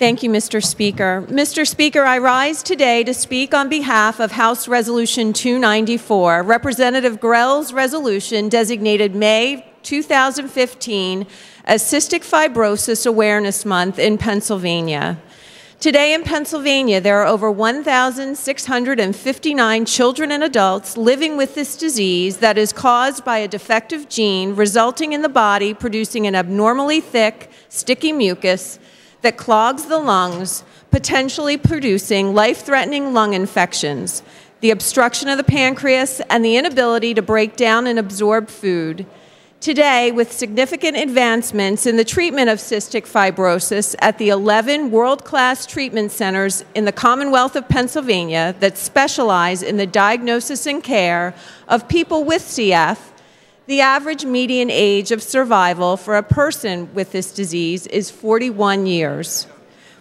Thank you, Mr. Speaker. Mr. Speaker, I rise today to speak on behalf of House Resolution 294, Representative Grell's resolution designated May 2015 as Cystic Fibrosis Awareness Month in Pennsylvania. Today in Pennsylvania, there are over 1,659 children and adults living with this disease that is caused by a defective gene resulting in the body producing an abnormally thick, sticky mucus that clogs the lungs, potentially producing life-threatening lung infections, the obstruction of the pancreas, and the inability to break down and absorb food. Today, with significant advancements in the treatment of cystic fibrosis at the 11 world-class treatment centers in the Commonwealth of Pennsylvania that specialize in the diagnosis and care of people with CF, the average median age of survival for a person with this disease is 41 years.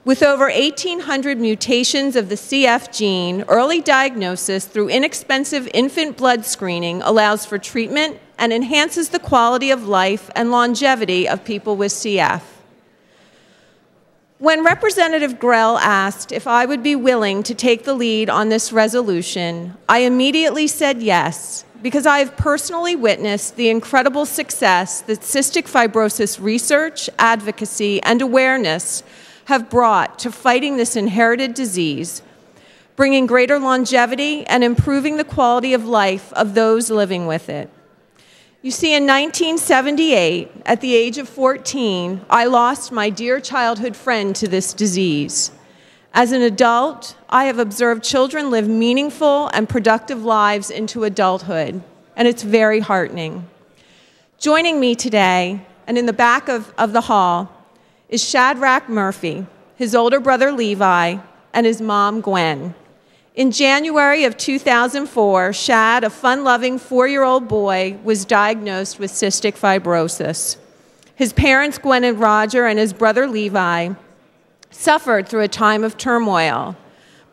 With over 1,800 mutations of the CF gene, early diagnosis through inexpensive infant blood screening allows for treatment and enhances the quality of life and longevity of people with CF. When Representative Grell asked if I would be willing to take the lead on this resolution, I immediately said yes, because I have personally witnessed the incredible success that cystic fibrosis research, advocacy, and awareness have brought to fighting this inherited disease, bringing greater longevity and improving the quality of life of those living with it. You see, in 1978, at the age of 14, I lost my dear childhood friend to this disease. As an adult, I have observed children live meaningful and productive lives into adulthood, and it's very heartening. Joining me today, and in the back of the hall, is Shadrach Murphy, his older brother Levi, and his mom Gwen. In January of 2004, Shad, a fun-loving 4-year-old boy, was diagnosed with cystic fibrosis. His parents, Gwen and Roger, and his brother Levi, suffered through a time of turmoil.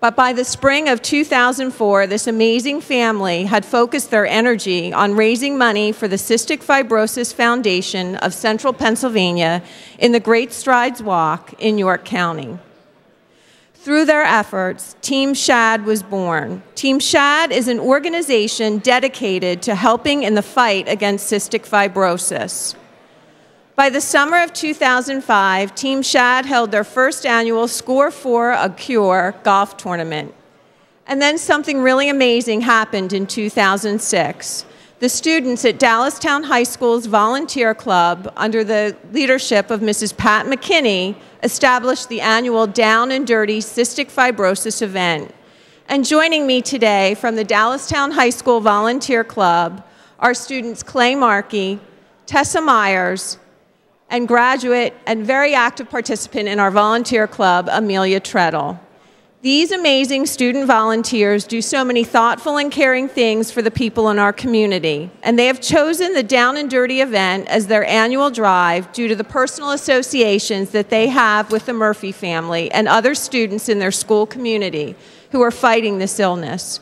But by the spring of 2004, this amazing family had focused their energy on raising money for the Cystic Fibrosis Foundation of Central Pennsylvania in the Great Strides Walk in York County. Through their efforts, Team Shad was born. Team Shad is an organization dedicated to helping in the fight against cystic fibrosis. By the summer of 2005, Team Shad held their first annual Score for a Cure golf tournament. And then something really amazing happened in 2006. The students at Dallastown High School's volunteer club, under the leadership of Mrs. Pat McKinney, established the annual Down and Dirty Cystic Fibrosis event. And joining me today from the Dallastown High School Volunteer Club are students Clay Markey, Tessa Myers, and graduate and very active participant in our volunteer club, Amelia Treadle. These amazing student volunteers do so many thoughtful and caring things for the people in our community, and they have chosen the Down and Dirty event as their annual drive due to the personal associations that they have with the Murphy family and other students in their school community who are fighting this illness.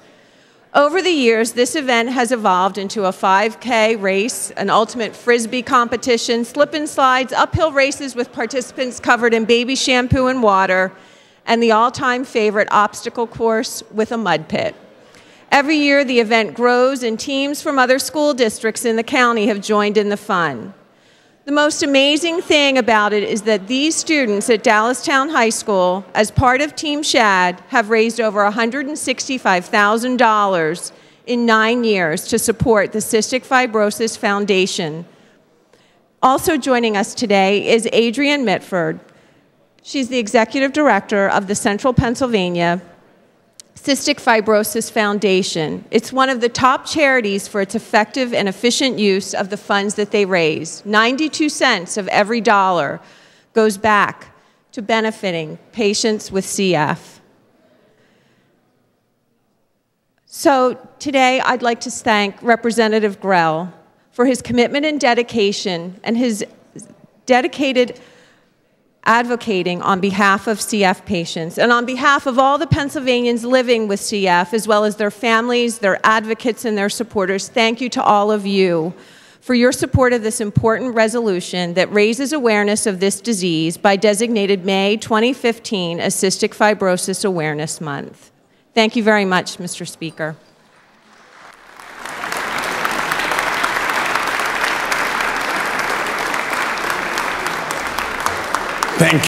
Over the years, this event has evolved into a 5K race, an ultimate frisbee competition, slip and slides, uphill races with participants covered in baby shampoo and water, and the all-time favorite obstacle course with a mud pit. Every year, the event grows, and teams from other school districts in the county have joined in the fun. The most amazing thing about it is that these students at Dallastown High School, as part of Team Shad, have raised over $165,000 in 9 years to support the Cystic Fibrosis Foundation. Also joining us today is Adrienne Mitford. She's the Executive Director of the Central Pennsylvania Cystic Fibrosis Foundation. It's one of the top charities for its effective and efficient use of the funds that they raise. 92 cents of every dollar goes back to benefiting patients with CF. So today I'd like to thank Representative Grell for his commitment and dedication and his dedicated advocating on behalf of CF patients and on behalf of all the Pennsylvanians living with CF, as well as their families, their advocates, and their supporters. Thank you to all of you for your support of this important resolution that raises awareness of this disease by designated May 2015 as Cystic Fibrosis Awareness Month. Thank you very much, Mr. Speaker. Thank